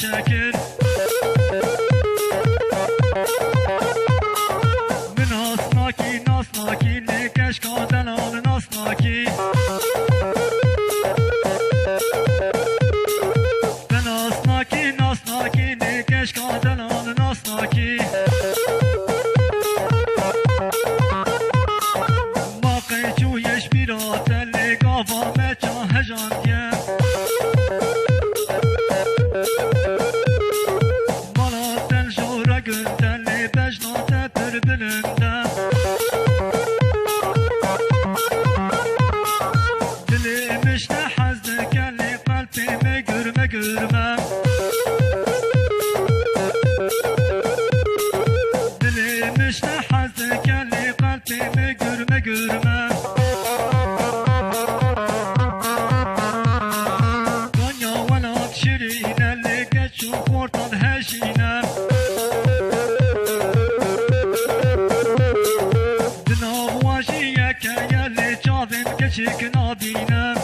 شکر من ناسناکی نکش کادلان ناسناکی ناسناکی نکش کادلان ناسناکی ما قیچویش بیرات لگاوا مچا هجاندیم مالا دل جورا گندن بجنات پر بلندم دلی مشته حزد کلی قلبی مگرمه دلی مشته حزد کلی قلبی مگرمه دنیا ولاد شیرینه لگه چون خورتان هشینه دناغ واجیه که یلی چاوین کچک نابینه